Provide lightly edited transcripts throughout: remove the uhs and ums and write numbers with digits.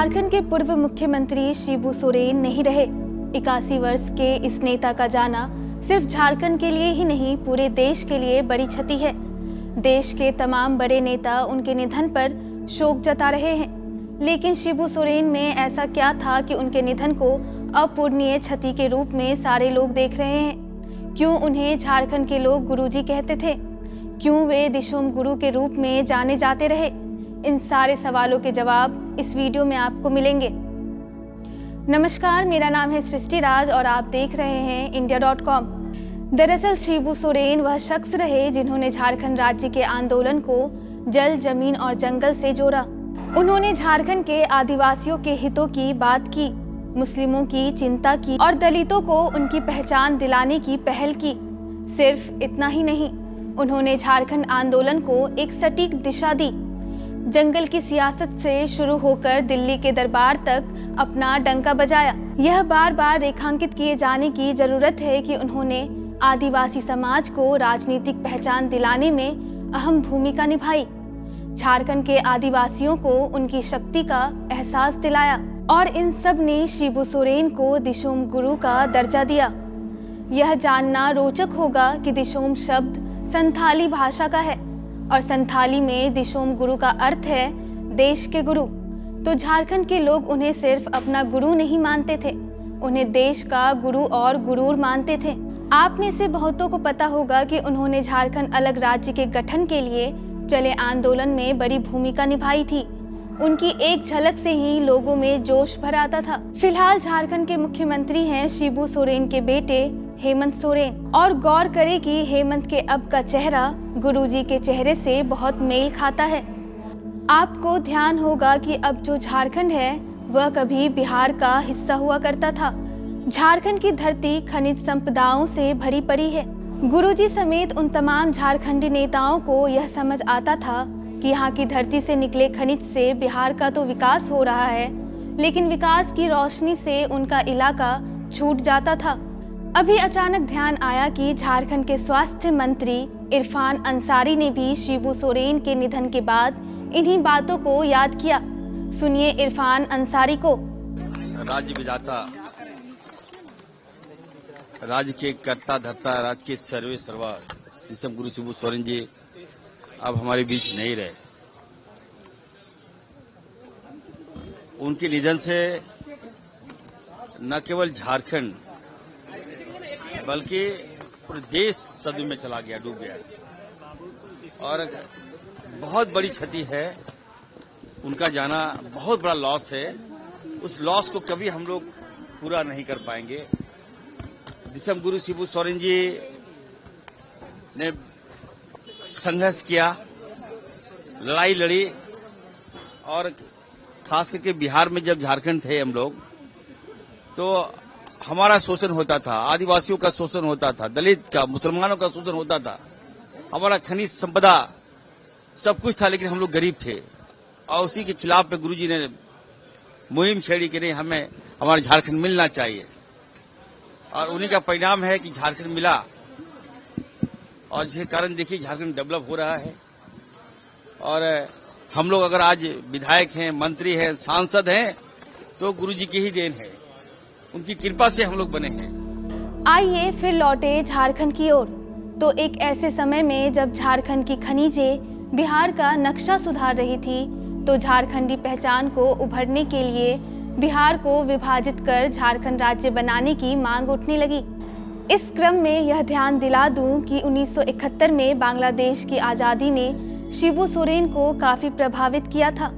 झारखंड के पूर्व मुख्यमंत्री शिबू सोरेन नहीं रहे। 81 वर्ष के इस नेता का जाना सिर्फ झारखंड के लिए ही नहीं, पूरे देश के लिए बड़ी क्षति है। देश के तमाम बड़े नेता उनके निधन पर शोक जता रहे हैं, लेकिन शिबू सोरेन में ऐसा क्या था कि उनके निधन को अपूरणीय क्षति के रूप में सारे लोग देख रहे हैं? क्यों उन्हें झारखंड के लोग गुरुजी कहते थे? क्यों वे दिशोम गुरु के रूप में जाने जाते रहे? इन सारे सवालों के जवाब इस वीडियो में आपको मिलेंगे। नमस्कार, मेरा नाम है सृष्टि राज और आप देख रहे हैं इंडिया.com। दरअसल शिबू सोरेन वह शख्स रहे जिन्होंने झारखंड राज्य के आंदोलन को जल, जमीन और जंगल से जोड़ा। उन्होंने झारखंड के आदिवासियों के हितों की बात की, मुस्लिमों की चिंता की और दलितों को उनकी पहचान दिलाने की पहल की। सिर्फ इतना ही नहीं, उन्होंने झारखंड आंदोलन को एक सटीक दिशा दी। जंगल की सियासत से शुरू होकर दिल्ली के दरबार तक अपना डंका बजाया। यह बार बार रेखांकित किए जाने की जरूरत है कि उन्होंने आदिवासी समाज को राजनीतिक पहचान दिलाने में अहम भूमिका निभाई। झारखंड के आदिवासियों को उनकी शक्ति का एहसास दिलाया और इन सब ने शिबू सोरेन को दिशोम गुरु का दर्जा दिया। यह जानना रोचक होगा कि दिशोम शब्द संथाली भाषा का है और संथाली में दिशोम गुरु का अर्थ है देश के गुरु। तो झारखंड के लोग उन्हें सिर्फ अपना गुरु नहीं मानते थे, उन्हें देश का गुरु और गुरूर मानते थे। आप में से बहुतों को पता होगा कि उन्होंने झारखंड अलग राज्य के गठन के लिए चले आंदोलन में बड़ी भूमिका निभाई थी। उनकी एक झलक से ही लोगों में जोश भर आता था। फिलहाल झारखंड के मुख्यमंत्री हैं शिबू सोरेन के बेटे हेमंत सोरेन, और गौर करें कि हेमंत के अब का चेहरा गुरुजी के चेहरे से बहुत मेल खाता है। आपको ध्यान होगा कि अब जो झारखंड है वह कभी बिहार का हिस्सा हुआ करता था। झारखंड की धरती खनिज संपदाओं से भरी पड़ी है। गुरुजी समेत उन तमाम झारखंडी नेताओं को यह समझ आता था कि यहाँ की धरती से निकले खनिज से बिहार का तो विकास हो रहा है, लेकिन विकास की रोशनी से उनका इलाका छूट जाता था। अभी अचानक ध्यान आया कि झारखंड के स्वास्थ्य मंत्री इरफान अंसारी ने भी शिबू सोरेन के निधन के बाद इन्हीं बातों को याद किया। सुनिए इरफान अंसारी को। राज्य विधाता, राज्य के कर्ता धर्ता, राज्य के सर्वे सर्वा दिशोम गुरु शिबू सोरेन जी अब हमारे बीच नहीं रहे। उनके निधन से न केवल झारखंड बल्कि पूरे देश सदमे में चला गया, डूब गया और बहुत बड़ी क्षति है। उनका जाना बहुत बड़ा लॉस है। उस लॉस को कभी हम लोग पूरा नहीं कर पाएंगे। दिशोम गुरु शिबू सोरेन जी ने संघर्ष किया, लड़ाई लड़ी और खास करके बिहार में जब झारखंड थे हम लोग, तो हमारा शोषण होता था, आदिवासियों का शोषण होता था, दलित का, मुसलमानों का शोषण होता था। हमारा खनिज संपदा सब कुछ था, लेकिन हम लोग गरीब थे और उसी के खिलाफ में गुरुजी ने मुहिम छेड़ी कि नहीं, हमें हमारा झारखंड मिलना चाहिए। और उन्हीं का परिणाम है कि झारखंड मिला और जिसके कारण देखिए झारखंड डेवलप हो रहा है। और हम लोग अगर आज विधायक हैं, मंत्री हैं, सांसद हैं, तो गुरुजी की ही देन है, उनकी कृपा से हम लोग बने हैं। आइए फिर लौटे झारखंड की ओर। तो एक ऐसे समय में जब झारखंड की खनिजें बिहार का नक्शा सुधार रही थी, तो झारखंडी पहचान को उभरने के लिए बिहार को विभाजित कर झारखंड राज्य बनाने की मांग उठने लगी। इस क्रम में यह ध्यान दिला दूं कि 1971 में बांग्लादेश की आजादी ने शिबू सोरेन को काफी प्रभावित किया था।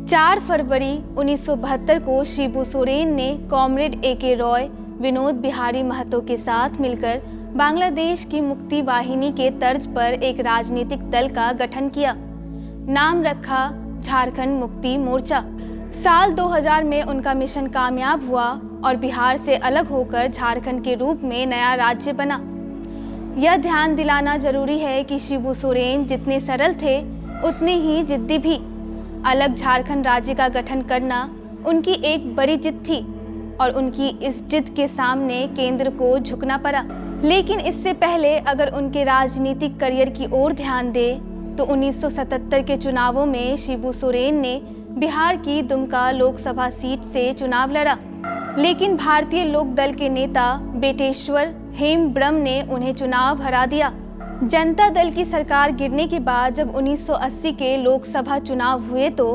4 फरवरी 1972 को शिबू सोरेन ने कॉमरेड ए.के. रॉय, विनोद बिहारी महतो के साथ मिलकर बांग्लादेश की मुक्ति वाहिनी के तर्ज पर एक राजनीतिक दल का गठन किया। नाम रखा झारखंड मुक्ति मोर्चा। साल 2000 में उनका मिशन कामयाब हुआ और बिहार से अलग होकर झारखंड के रूप में नया राज्य बना। यह ध्यान दिलाना जरूरी है कि शिबू सोरेन जितने सरल थे उतने ही जिद्दी भी। अलग झारखंड राज्य का गठन करना उनकी एक बड़ी जिद थी और उनकी इस जिद के सामने केंद्र को झुकना पड़ा। लेकिन इससे पहले अगर उनके राजनीतिक करियर की ओर ध्यान दे तो 1977 के चुनावों में शिबू सोरेन ने बिहार की दुमका लोकसभा सीट से चुनाव लड़ा, लेकिन भारतीय लोक दल के नेता बेटेश्वर हेमब्रम ने उन्हें चुनाव हरा दिया। जनता दल की सरकार गिरने के बाद जब 1980 के लोकसभा चुनाव हुए तो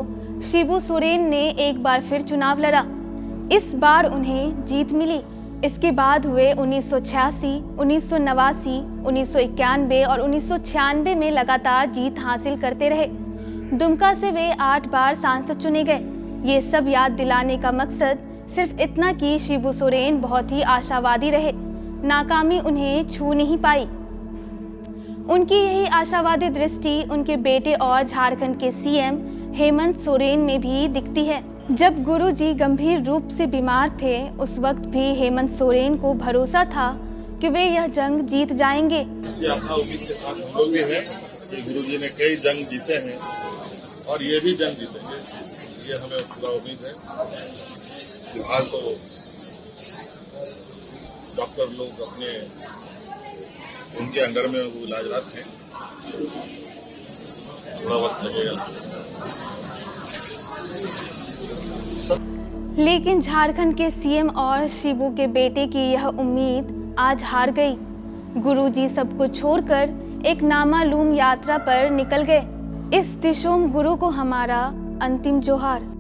शिबू सोरेन ने एक बार फिर चुनाव लड़ा। इस बार उन्हें जीत मिली। इसके बाद हुए 1986, 1989, 1991 और 1996 में लगातार जीत हासिल करते रहे। दुमका से वे 8 बार सांसद चुने गए। ये सब याद दिलाने का मकसद सिर्फ इतना कि शिबू सोरेन बहुत ही आशावादी रहे। नाकामी उन्हें छू नहीं पाई। उनकी यही आशावादी दृष्टि उनके बेटे और झारखंड के सीएम हेमंत सोरेन में भी दिखती है। जब गुरुजी गंभीर रूप से बीमार थे, उस वक्त भी हेमंत सोरेन को भरोसा था कि वे यह जंग जीत जाएंगे। इसी आशा उम्मीद के साथ हम लोग भी हैं कि गुरुजी ने कई जंग जीते हैं और ये भी जंग जीतेंगे, ये हमें पूरा उम्मीद है। फिलहाल तो डॉक्टर लोग अपने उनके अंडर में वो इलाजरत हैं, थोड़ा वक्त लगेगा। लेकिन झारखंड के सीएम और शिबू के बेटे की यह उम्मीद आज हार गई। गुरुजी सब कुछ छोड़कर एक नामालूम यात्रा पर निकल गए। इस दिशोम गुरु को हमारा अंतिम जोहार।